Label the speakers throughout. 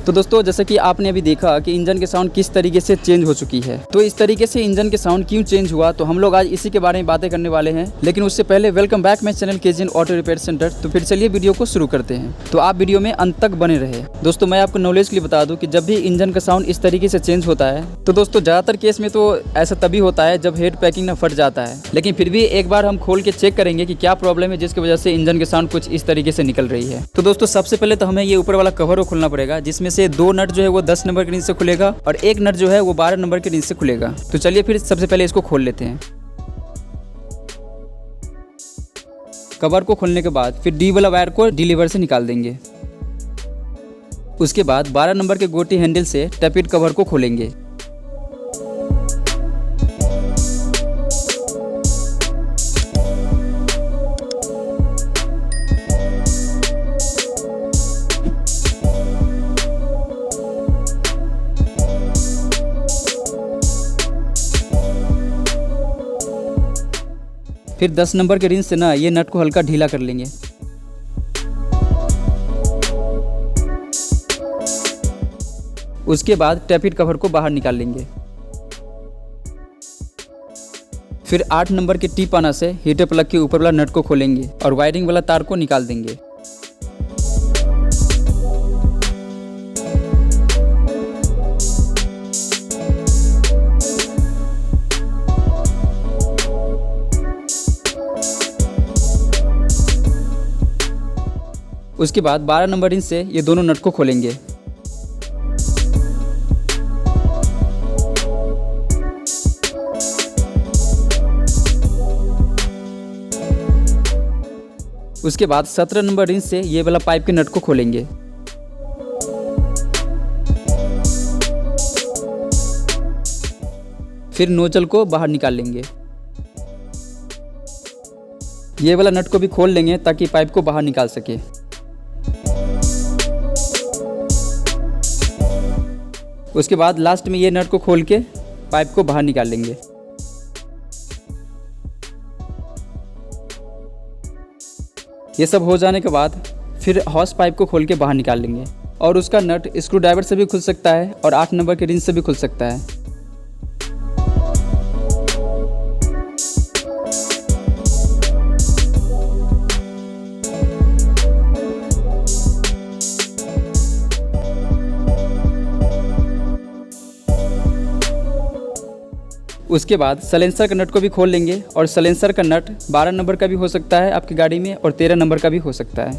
Speaker 1: तो दोस्तों जैसे कि आपने अभी देखा कि इंजन के साउंड किस तरीके से चेंज हो चुकी है, तो इस तरीके से इंजन के साउंड क्यों चेंज हुआ, तो हम लोग आज इसी के बारे में बातें करने वाले हैं। लेकिन उससे पहले welcome back my channel KGN auto repair centre. तो फिर चलिए वीडियो को शुरू करते हैं, तो आप वीडियो में अंत तक बने रहे। दोस्तों मैं आपको नॉलेज के लिए बता दूं कि जब भी इंजन का साउंड इस तरीके से चेंज होता है तो दोस्तों ज़्यादातर केस में तो ऐसा तभी होता है जब हेड पैकिंग ना फट जाता है। लेकिन फिर भी एक बार हम खोल के चेक करेंगे कि क्या प्रॉब्लम है जिसकी वजह से इंजन के साउंड कुछ इस तरीके से निकल रही है। तो दोस्तों सबसे पहले तो हमें ये ऊपर वाला कवर को खोलना पड़ेगा, जिसमें से 2 नट जो है वो 10 नंबर के रेंज से खुलेगा और 1 नट जो है वो 12 नंबर के रेंज से खुलेगा। तो चलिए फिर सबसे पहले इसको खोल लेते हैं। कवर को खोलने के बाद फिर डी वाला वायर को लीवर से निकाल देंगे। उसके बाद 12 नंबर के गोटी हैंडल से टैपिट कवर को खोलेंगे। फिर 10 नंबर के रिंच से ना ये नट को हल्का ढीला कर लेंगे। उसके बाद टैपिट कवर को बाहर निकाल लेंगे। फिर 8 नंबर के टी पाना से हीटर प्लग के ऊपर वाला नट को खोलेंगे और वायरिंग वाला तार को निकाल देंगे। उसके बाद 12 नंबर इंच से ये दोनों नट को खोलेंगे। उसके बाद 17 नंबर इंच से ये वाला पाइप के नट को खोलेंगे। फिर नोजल को बाहर निकाल लेंगे। ये वाला नट को भी खोल लेंगे ताकि पाइप को बाहर निकाल सके। उसके बाद लास्ट में ये नट को खोल के पाइप को बाहर निकाल लेंगे। ये सब हो जाने के बाद फिर हॉस पाइप को खोल के बाहर निकाल लेंगे और उसका नट स्क्रू ड्राइवर से भी खुल सकता है और 8 नंबर के रिंच से भी खुल सकता है। उसके बाद सलेंसर का नट को भी खोल लेंगे और सलेंसर का नट 12 नंबर का भी हो सकता है आपकी गाड़ी में और 13 नंबर का भी हो सकता है।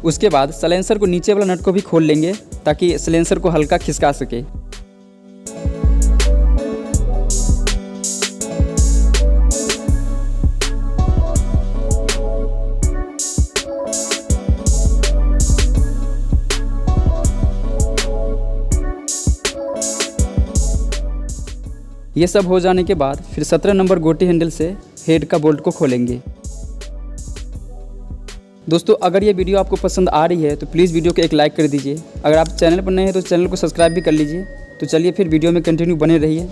Speaker 1: उसके बाद सलेंसर को नीचे वाला नट को भी खोल लेंगे ताकि सलेंसर को हल्का खिसका सके। ये सब हो जाने के बाद फिर 17 नंबर गोटी हैंडल से हेड का बोल्ट को खोलेंगे। दोस्तों अगर ये वीडियो आपको पसंद आ रही है तो प्लीज़ वीडियो को एक लाइक कर दीजिए। अगर आप चैनल पर नए हैं तो चैनल को सब्सक्राइब भी कर लीजिए। तो चलिए फिर वीडियो में कंटिन्यू बने रहिए।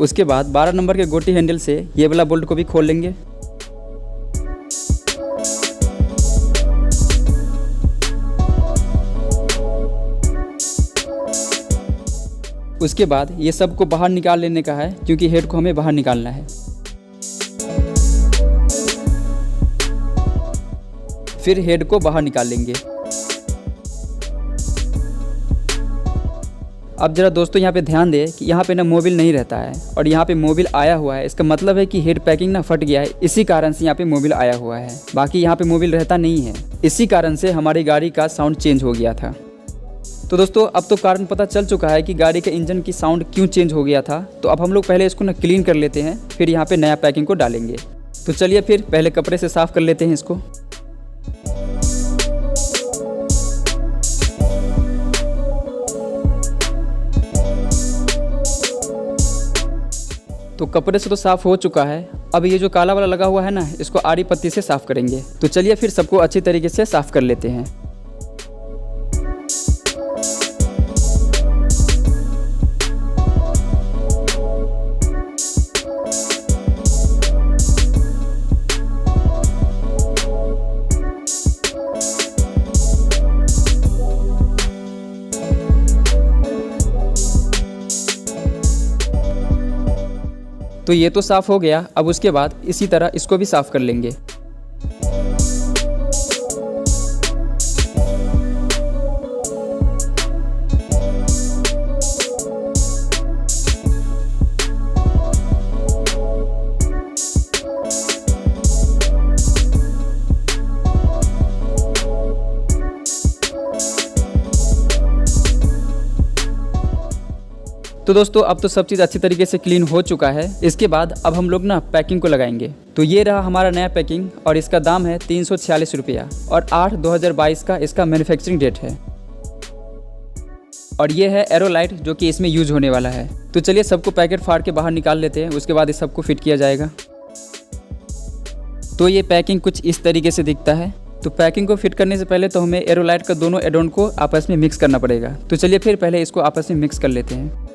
Speaker 1: उसके बाद 12 नंबर के गोटी हैंडल से ये वाला बोल्ट को भी खोल लेंगे। उसके बाद ये सब को बाहर निकाल लेने का है क्योंकि हेड को हमें बाहर निकालना है। फिर हेड को बाहर निकाल लेंगे। अब जरा दोस्तों यहाँ पे ध्यान दें कि यहाँ पे ना मोबिल नहीं रहता है और यहाँ पे मोबिल आया हुआ है। इसका मतलब है कि हेड पैकिंग ना फट गया है, इसी कारण से यहाँ पे मोबिल आया हुआ है। बाकी यहाँ पे मोबिल रहता नहीं है, इसी कारण से हमारी गाड़ी का साउंड चेंज हो गया था। तो दोस्तों अब तो कारण पता चल चुका है कि गाड़ी के इंजन की साउंड क्यों चेंज हो गया था। तो अब हम लोग पहले इसको ना क्लीन कर लेते हैं, फिर यहाँ पे नया पैकिंग को डालेंगे। तो चलिए फिर पहले कपड़े से साफ़ कर लेते हैं इसको। तो कपड़े से तो साफ़ हो चुका है। अब ये जो काला वाला लगा हुआ है ना, इसको आड़ी पत्ती से साफ़ करेंगे। तो चलिए फिर सबको अच्छी तरीके से साफ़ कर लेते हैं। तो ये तो साफ़ हो गया। अब उसके बाद इसी तरह इसको भी साफ़ कर लेंगे। तो दोस्तों अब तो सब चीज़ अच्छी तरीके से क्लीन हो चुका है। इसके बाद अब हम लोग ना पैकिंग को लगाएंगे। तो ये रहा हमारा नया पैकिंग और इसका दाम है 346 रुपया और 8/2022 का इसका मैन्युफैक्चरिंग डेट है। और ये है एरोलाइट जो कि इसमें यूज होने वाला है। तो चलिए सबको पैकेट फाड़ के बाहर निकाल लेते हैं, उसके बाद इस सबको फिट किया जाएगा। तो ये पैकिंग कुछ इस तरीके से दिखता है। तो पैकिंग को फिट करने से पहले तो हमें एरोलाइट का दोनों एडोन को आपस में मिक्स करना पड़ेगा। तो चलिए फिर पहले इसको आपस में मिक्स कर लेते हैं।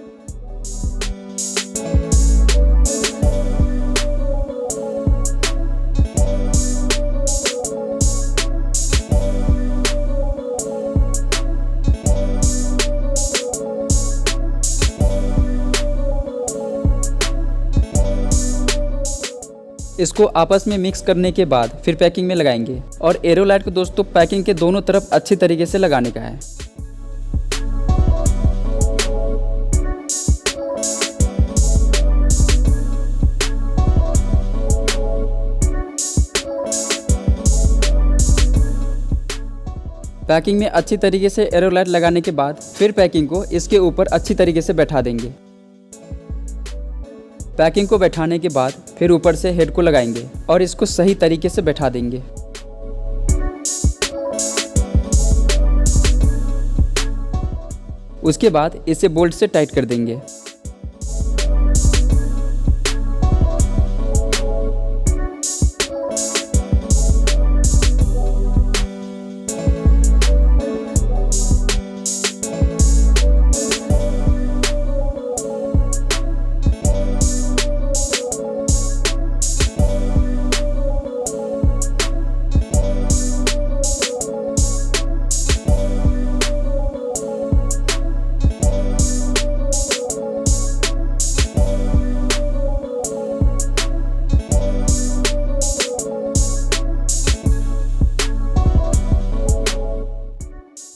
Speaker 1: इसको आपस में मिक्स करने के बाद फिर पैकिंग में लगाएंगे। और एरोलाइट को दोस्तों पैकिंग के दोनों तरफ अच्छी तरीके से लगाने का है। पैकिंग में अच्छी तरीके से एरोलाइट लगाने के बाद फिर पैकिंग को इसके ऊपर अच्छी तरीके से बैठा देंगे। पैकिंग को बैठाने के बाद फिर ऊपर से हेड को लगाएंगे और इसको सही तरीके से बैठा देंगे। उसके बाद इसे बोल्ट से टाइट कर देंगे।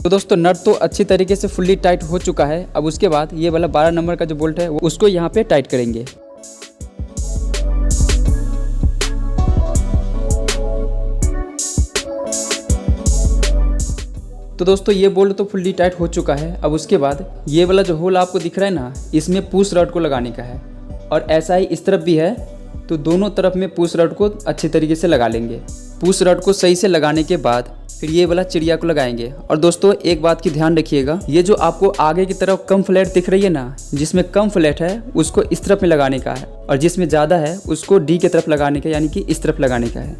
Speaker 1: तो दोस्तों नट तो अच्छी तरीके से फुल्ली टाइट हो चुका है। अब उसके बाद ये वाला 12 नंबर का जो बोल्ट है उसको यहाँ पे टाइट करेंगे। तो दोस्तों ये बोल्ट तो फुल्ली टाइट हो चुका है। अब उसके बाद ये वाला जो होल आपको दिख रहा है ना, इसमें पुश रॉड को लगाने का है। और ऐसा ही इस तरफ भी है। तो दोनों तरफ में पुश रॉड को अच्छे तरीके से लगा लेंगे। पुश रॉड को सही से लगाने के बाद फिर ये वाला चिड़िया को लगाएंगे। और दोस्तों एक बात की ध्यान रखिएगा, ये जो आपको आगे की तरफ कम फ्लैट दिख रही है ना, जिसमें कम फ्लैट है उसको इस तरफ में लगाने का है और जिसमें ज़्यादा है उसको डी की तरफ लगाने का, यानी कि इस तरफ लगाने का है।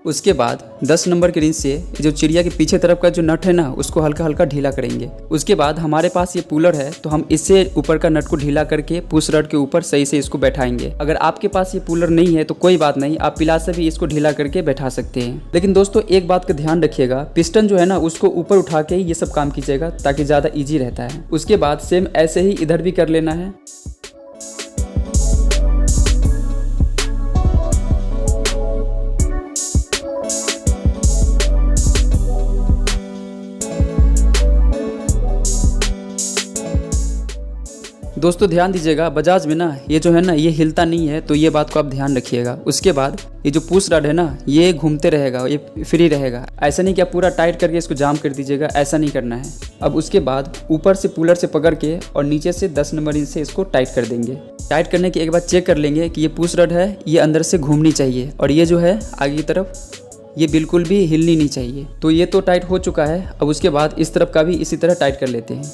Speaker 1: उसके बाद 10 नंबर की रिंच से जो चिड़िया के पीछे तरफ का जो नट है ना, उसको हल्का हल्का ढीला करेंगे। उसके बाद हमारे पास ये पुलर है, तो हम इससे ऊपर का नट को ढीला करके पुश रॉड के ऊपर सही से इसको बैठाएंगे। अगर आपके पास ये पुलर नहीं है तो कोई बात नहीं, आप पिला से भी इसको ढीला करके बैठा सकते हैं। लेकिन दोस्तों एक बात का ध्यान रखिएगा, पिस्टन जो है ना उसको ऊपर उठा के ये सब काम कीजिएगा ताकि ज़्यादा ईजी रहता है। उसके बाद सेम ऐसे ही इधर भी कर लेना है। दोस्तों ध्यान दीजिएगा, बजाज में ना ये जो है ना ये हिलता नहीं है, तो ये बात को आप ध्यान रखिएगा। उसके बाद ये जो पुश रड है ना ये घूमते रहेगा, ये फ्री रहेगा। ऐसा नहीं कि आप पूरा टाइट करके इसको जाम कर दीजिएगा, ऐसा नहीं करना है। अब उसके बाद ऊपर से पुलर से पकड़ के और नीचे से 10 नंबर इंच से इसको टाइट कर देंगे। टाइट करने के एक बार चेक कर लेंगे कि ये पुश रड है ये अंदर से घूमनी चाहिए और ये जो है आगे की तरफ ये बिल्कुल भी हिलनी नहीं चाहिए। तो ये तो टाइट हो चुका है। अब उसके बाद इस तरफ का भी इसी तरह टाइट कर लेते हैं।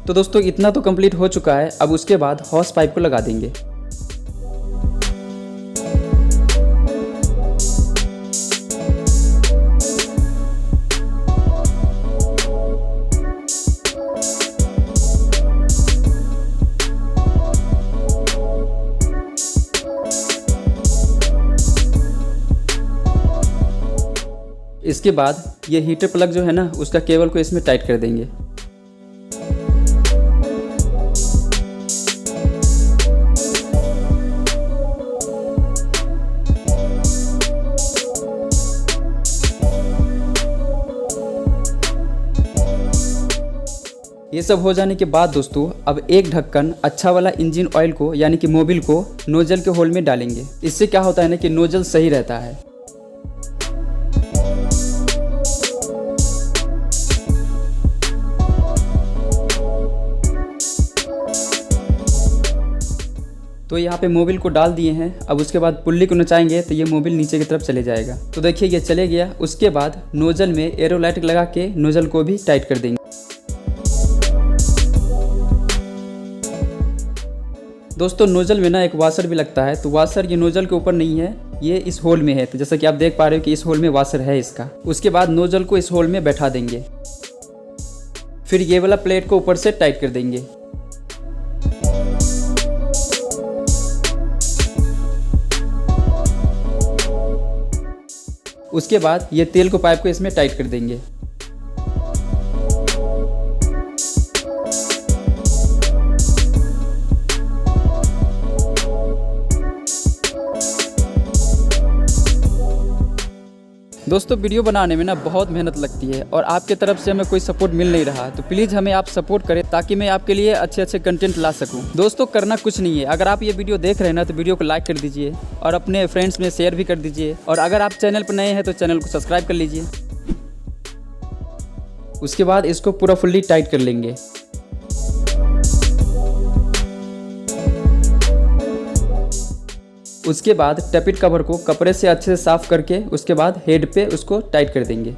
Speaker 1: तो दोस्तों इतना तो कंप्लीट हो चुका है। अब उसके बाद हॉस पाइप को लगा देंगे। इसके बाद ये हीटर प्लग जो है ना उसका केबल को इसमें टाइट कर देंगे। ये सब हो जाने के बाद दोस्तों अब एक ढक्कन अच्छा वाला इंजन ऑयल को यानी कि मोबिल को नोजल के होल में डालेंगे। इससे क्या होता है ना कि नोजल सही रहता है। तो यहाँ पे मोबिल को डाल दिए हैं। अब उसके बाद पुल्ली को नचाएंगे तो ये मोबिल नीचे की तरफ चले जाएगा। तो देखिए ये चले गया। उसके बाद नोजल में एरोलाइट लगा के नोजल को भी टाइट कर देंगे। दोस्तों नोजल में ना एक वाशर भी लगता है, तो वाशर ये नोजल के ऊपर नहीं है, ये इस होल में है। तो जैसा कि आप देख पा रहे हो कि इस होल में वाशर है इसका। उसके बाद नोजल को इस होल में बैठा देंगे। फिर ये वाला प्लेट को ऊपर से टाइट कर देंगे। उसके बाद ये तेल को पाइप को इसमें टाइट कर देंगे। दोस्तों वीडियो बनाने में ना बहुत मेहनत लगती है और आपके तरफ से हमें कोई सपोर्ट मिल नहीं रहा, तो प्लीज़ हमें आप सपोर्ट करें ताकि मैं आपके लिए अच्छे अच्छे कंटेंट ला सकूं। दोस्तों करना कुछ नहीं है, अगर आप ये वीडियो देख रहे हैं ना तो वीडियो को लाइक कर दीजिए और अपने फ्रेंड्स में शेयर भी कर दीजिए। और अगर आप चैनल पर नए हैं तो चैनल को सब्सक्राइब कर लीजिए। उसके बाद इसको पूरा फुल्ली टाइट कर लेंगे। उसके बाद टैपिट कवर को कपड़े से अच्छे से साफ करके उसके बाद हेड पे उसको टाइट कर देंगे।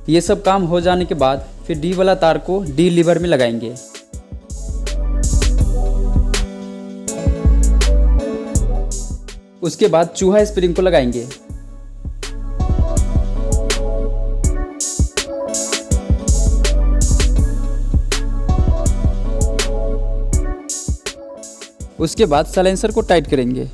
Speaker 1: ये सब काम हो जाने के बाद फिर डी वाला तार को डी लीवर में लगाएंगे। उसके बाद चूहा स्प्रिंग को लगाएंगे। उसके बाद साइलेंसर को टाइट करेंगे।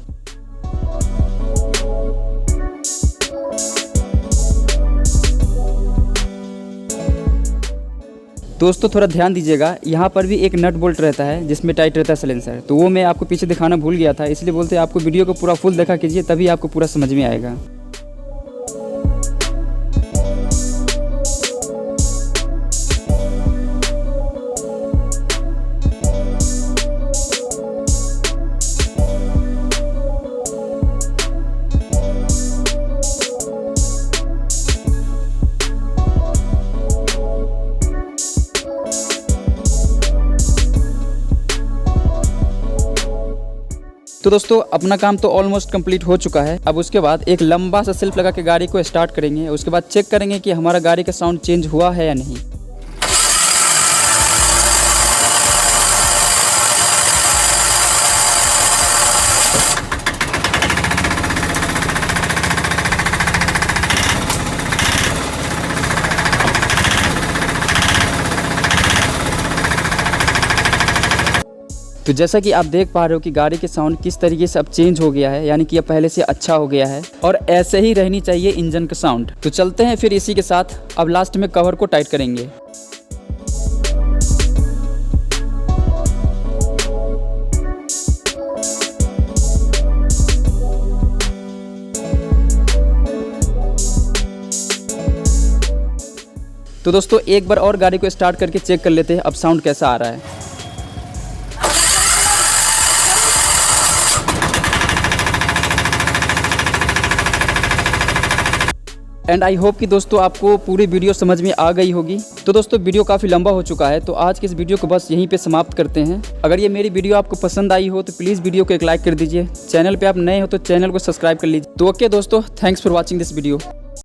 Speaker 1: दोस्तों थोड़ा ध्यान दीजिएगा, यहाँ पर भी एक नट बोल्ट रहता है जिसमें टाइट रहता है साइलेंसर, तो वो मैं आपको पीछे दिखाना भूल गया था, इसलिए बोलते हैं आपको वीडियो को पूरा फुल देखा कीजिए, तभी आपको पूरा समझ में आएगा। तो दोस्तों अपना काम तो ऑलमोस्ट कंप्लीट हो चुका है। अब उसके बाद एक लंबा सा सेल्फ लगा के गाड़ी को स्टार्ट करेंगे। उसके बाद चेक करेंगे कि हमारा गाड़ी का साउंड चेंज हुआ है या नहीं। तो जैसा कि आप देख पा रहे हो कि गाड़ी के साउंड किस तरीके से अब चेंज हो गया है, यानी कि अब पहले से अच्छा हो गया है और ऐसे ही रहनी चाहिए इंजन का साउंड। तो चलते हैं फिर इसी के साथ, अब लास्ट में कवर को टाइट करेंगे। तो दोस्तों एक बार और गाड़ी को स्टार्ट करके चेक कर लेते हैं अब साउंड कैसा आ रहा है। एंड आई होप कि दोस्तों आपको पूरी वीडियो समझ में आ गई होगी। तो दोस्तों वीडियो काफ़ी लंबा हो चुका है, तो आज के इस वीडियो को बस यहीं पे समाप्त करते हैं। अगर ये मेरी वीडियो आपको पसंद आई हो तो प्लीज़ वीडियो को एक लाइक कर दीजिए। चैनल पे आप नए हो तो चैनल को सब्सक्राइब कर लीजिए। तो ओके दोस्तों, thanks for watching this video.